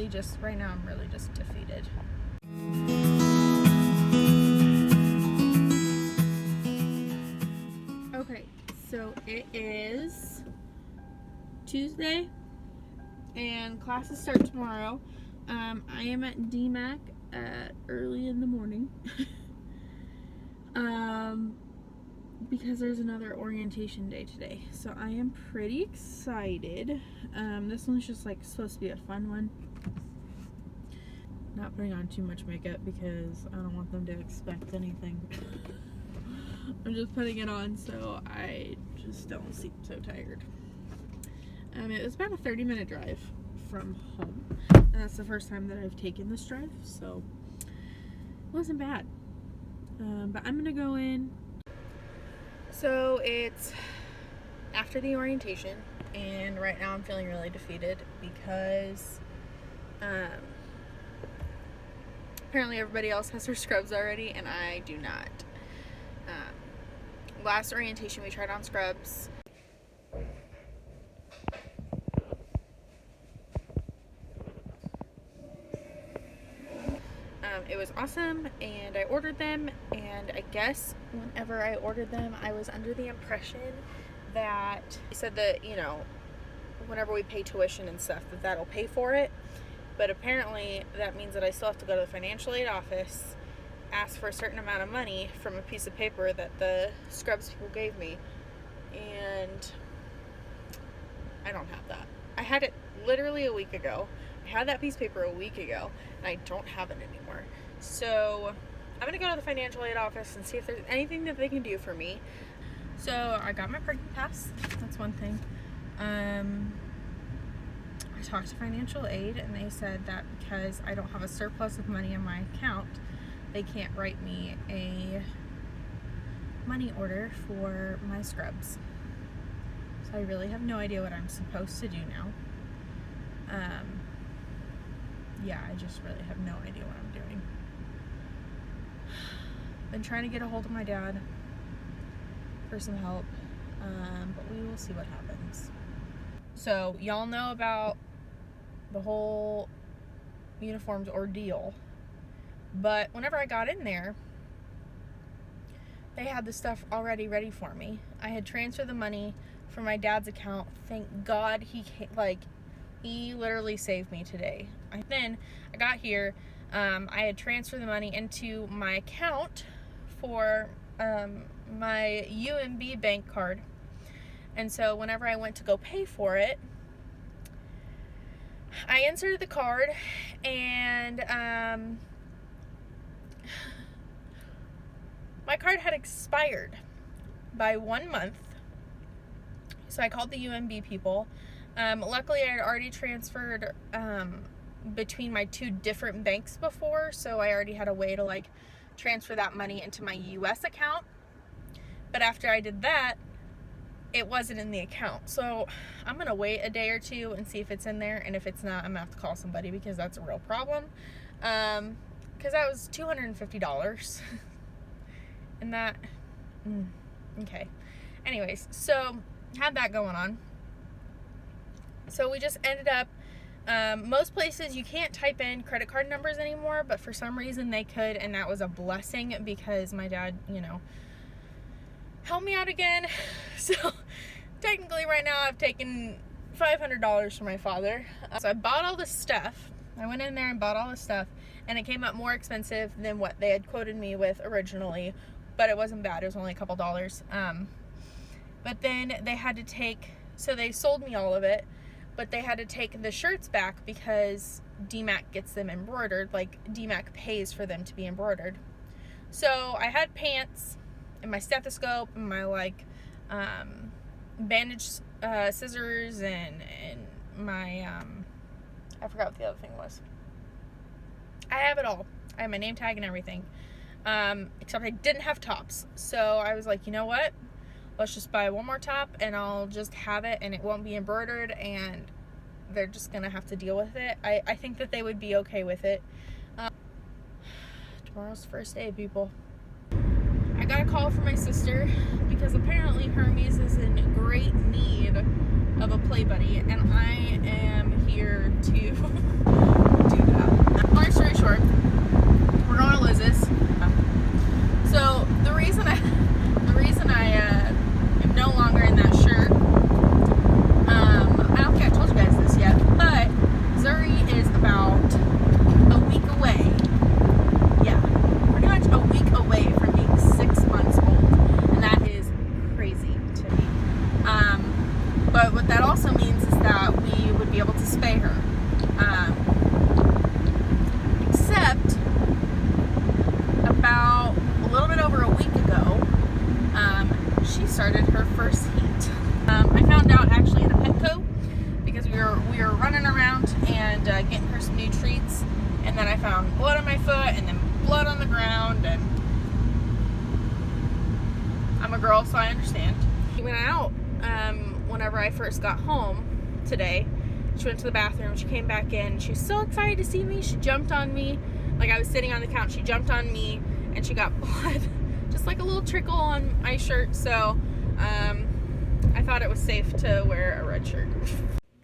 really just, right now, I'm really just defeated. Okay, so it is Tuesday, and classes start tomorrow. I am at DMACC early in the morning. Because there's another orientation day today, so I am pretty excited. This one's just like supposed to be a fun one. Not putting on too much makeup because I don't want them to expect anything. I'm just putting it on so I just don't seem so tired. It was about a 30-minute drive from home, and that's the first time that I've taken this drive, so it wasn't bad. But I'm gonna go in. So it's after the orientation, and right now I'm feeling really defeated because apparently everybody else has their scrubs already and I do not. Last orientation we tried on scrubs. It was awesome, and I ordered them, and I guess whenever I ordered them, I was under the impression that they said that, you know, whenever we pay tuition and stuff, that that'll pay for it. But apparently that means that I still have to go to the financial aid office, ask for a certain amount of money from a piece of paper that the scrubs people gave me, and I don't have that. I had it literally a week ago. I had that piece of paper a week ago, and I don't have it anymore. So I'm gonna go to the financial aid office and see if there's anything that they can do for me. So I got my parking pass. That's one thing. I talked to financial aid, and they said that because I don't have a surplus of money in my account, they can't write me a money order for my scrubs. So I really have no idea what I'm supposed to do now. Yeah, I just really have no idea what I'm doing. Been trying to get a hold of my dad for some help, but we will see what happens. So y'all know about the whole uniforms ordeal, but whenever I got in there, they had the stuff already ready for me. I had transferred the money from my dad's account. Thank God he came, he literally saved me today. Then I got here, I had transferred the money into my account for my UMB bank card. And so whenever I went to go pay for it, I inserted the card, and my card had expired by 1 month. So I called the UMB people. Luckily I had already transferred between my two different banks before, so I already had a way to transfer that money into my US account. But after I did that, it wasn't in the account. So I'm gonna wait a day or two and see if it's in there, and if it's not, I'm gonna have to call somebody, because that's a real problem. Because that was $250 and that okay, anyways, so had that going on. So we just ended up, most places you can't type in credit card numbers anymore, but for some reason they could, and that was a blessing because my dad, you know, helped me out again. So technically right now I've taken $500 from my father. So I bought all this stuff. I went in there and bought all this stuff, and it came up more expensive than what they had quoted me with originally, but it wasn't bad. It was only a couple dollars. But then they had to take, so they sold me all of it, but they had to take the shirts back because DMACC gets them embroidered. DMACC pays for them to be embroidered. So I had pants and my stethoscope and my bandage scissors and my I forgot what the other thing was. I have it all. I have my name tag and everything, except I didn't have tops. So I was like, you know what, let's just buy one more top and I'll just have it, and it won't be embroidered, and they're just gonna have to deal with it. I think that they would be okay with it. Tomorrow's the first day, people. I got a call from my sister because apparently Hermes is in great need of a play buddy, and I am here to and then I found blood on my foot, and then blood on the ground, and I'm a girl, so I understand. She went out whenever I first got home today. She went to the bathroom, she came back in, she was so excited to see me, she jumped on me, like I was sitting on the couch, she jumped on me, and she got blood, just like a little trickle on my shirt, so I thought it was safe to wear a red shirt.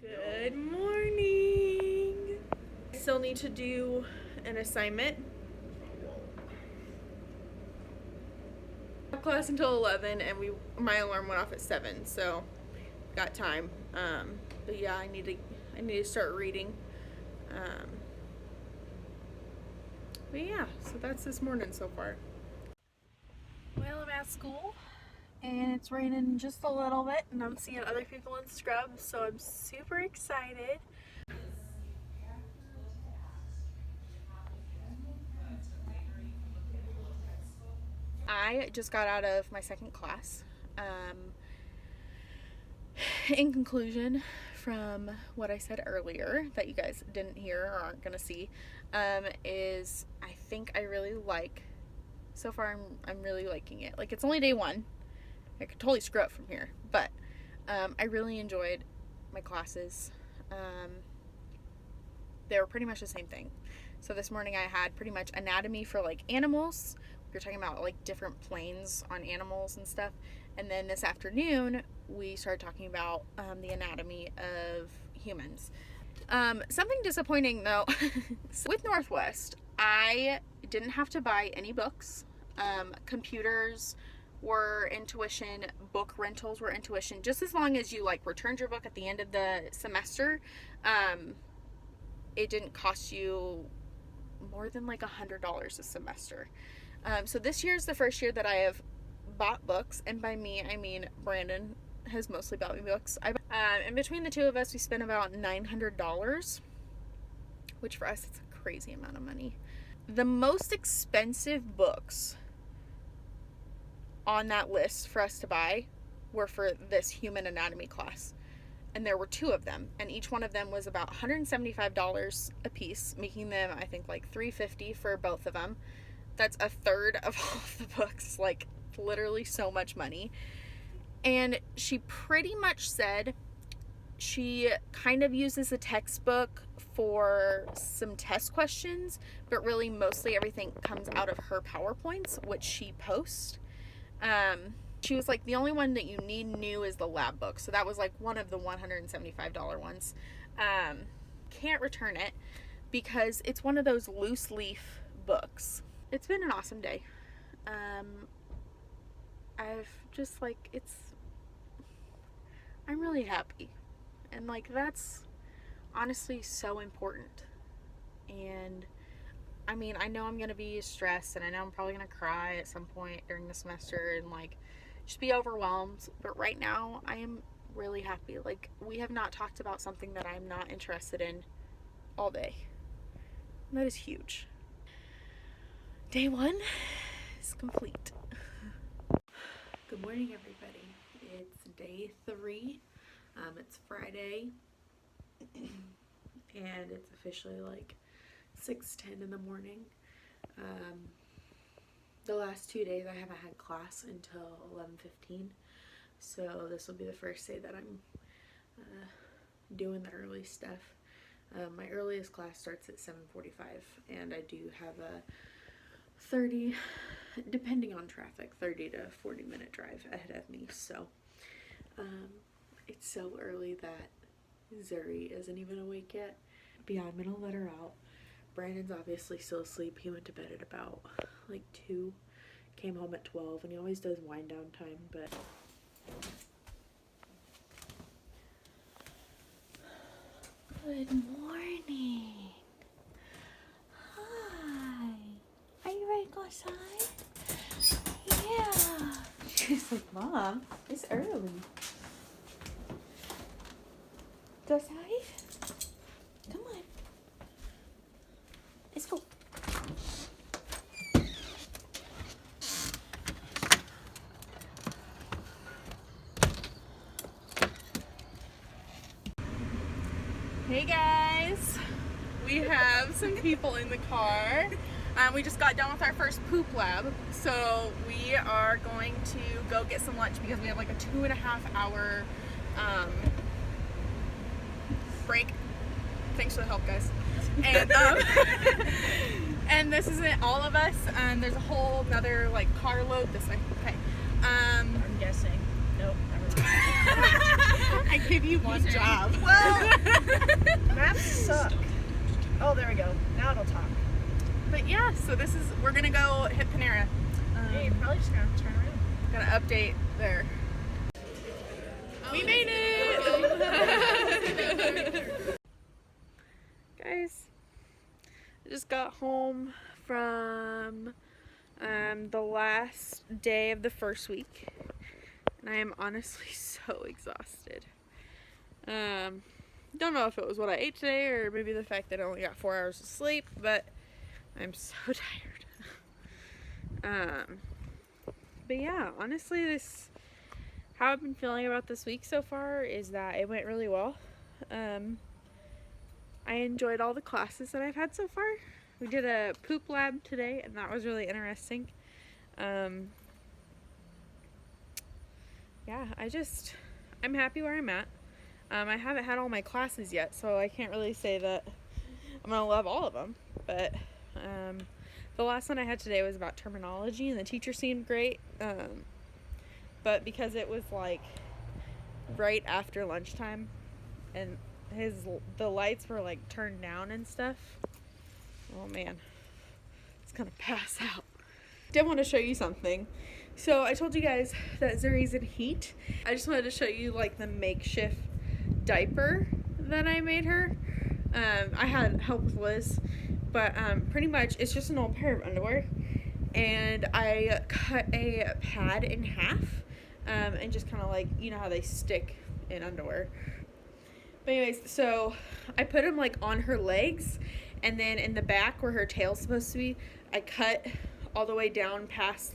Good morning! I still need to do an assignment. Class until 11, and my alarm went off at 7, so got time. But yeah, I need to start reading. But yeah, so that's this morning so far. Well, I'm at school, and it's raining just a little bit, and I'm seeing other people in scrubs, so I'm super excited. I just got out of my second class. In conclusion, from what I said earlier that you guys didn't hear or aren't gonna see, is I think I really like, so far I'm really liking it. Like, it's only day 1. I could totally screw up from here, but I really enjoyed my classes. They were pretty much the same thing. So this morning I had pretty much anatomy for like animals. We were talking about like different planes on animals and stuff. And then this afternoon we started talking about the anatomy of humans. Something disappointing though, with Northwest, I didn't have to buy any books. Computers were in tuition, book rentals were in tuition, just as long as you like returned your book at the end of the semester. It didn't cost you more than like $100 a semester. So this year is the first year that I have bought books, and by me I mean Brandon has mostly bought me books. And between the two of us we spent about $900, which for us it's a crazy amount of money. The most expensive books on that list for us to buy were for this human anatomy class, and there were 2 of them, and each one of them was about $175 a piece, making them I think like $350 for both of them. That's a third of all of the books, like literally so much money. And she pretty much said she kind of uses a textbook for some test questions, but really mostly everything comes out of her PowerPoints, which she posts. She was like, the only one that you need new is the lab book. So that was like one of the $175 ones. Can't return it because it's one of those loose leaf books. It's been an awesome day. I've just like, I'm really happy. And like, that's honestly so important. And I mean, I know I'm going to be stressed, and I know I'm probably going to cry at some point during the semester and like just be overwhelmed. But right now I am really happy. Like, we have not talked about something that I'm not interested in all day. And that is huge. Day 1 is complete. Good morning, everybody. It's day 3. It's Friday, and it's officially like 6:10 in the morning. The last 2 days I haven't had class until 11:15, so this will be the first day that I'm doing the early stuff. My earliest class starts at 7:45, and I do have a 30, depending on traffic, 30 to 40 minute drive ahead of me. So it's so early that Zuri isn't even awake yet. But yeah, I'm gonna let her out. Brandon's obviously still asleep. He went to bed at about like 2, came home at 12, and he always does wind down time. But good morning. Hi. Are you ready to go outside? Yeah. She's like, Mom, it's early. Go outside? Come on. Let's go. Hey guys. we have some people in the car. We just got done with our first poop lab, so we are going to go get some lunch because we have like a 2.5 hour break. Thanks for the help, guys. And and this isn't all of us. There's a whole another like carload this way. Okay. I'm guessing. Nope, never mind. I give you one job. Well, maps suck. Oh, there we go. Now it'll talk. But yeah, so we're gonna go hit Panera. Yeah, you're probably just gonna have to turn around. Gonna update there. We made it! Guys, I just got home from the last day of the first week, and I am honestly so exhausted. Don't know if it was what I ate today or maybe the fact that I only got 4 hours of sleep, but I'm so tired. But yeah, honestly, how I've been feeling about this week so far is that it went really well. I enjoyed all the classes that I've had so far. We did a poop lab today, and that was really interesting. Yeah, I'm happy where I'm at. I haven't had all my classes yet, so I can't really say that I'm gonna love all of them, but the last one I had today was about terminology, and the teacher seemed great, but because it was like right after lunchtime and the lights were like turned down and stuff, oh man, it's gonna pass out. Did want to show you something. So I told you guys that Zuri's in heat. I just wanted to show you like the makeshift diaper that I made her. I had help with Liz, but pretty much it's just an old pair of underwear, and I cut a pad in half and just kind of like, you know how they stick in underwear. But anyways, so I put them like on her legs, and then in the back where her tail's supposed to be, I cut all the way down past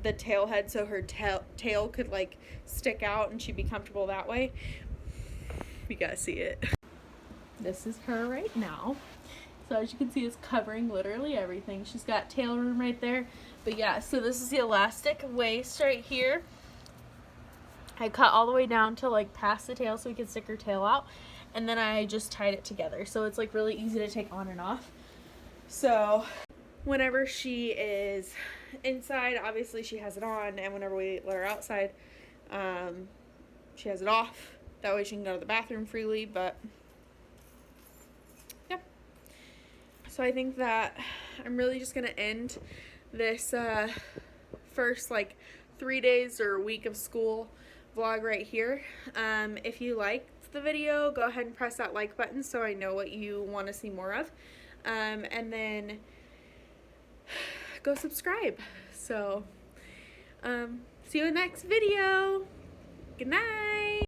the tail head so her tail could like stick out and she'd be comfortable that way. You gotta see it. This is her right now. So as you can see, it's covering literally everything. She's got tail room right there. But yeah, so this is the elastic waist right here. I cut all the way down to like past the tail so we could stick her tail out. And then I just tied it together. So it's like really easy to take on and off. So whenever she is inside, obviously she has it on. And whenever we let her outside, she has it off. That way she can go to the bathroom freely. But yeah. So I think that I'm really just going to end this first like 3 days or week of school vlog right here. If you liked the video, go ahead and press that like button so I know what you want to see more of. And then go subscribe. So see you in the next video. Good night.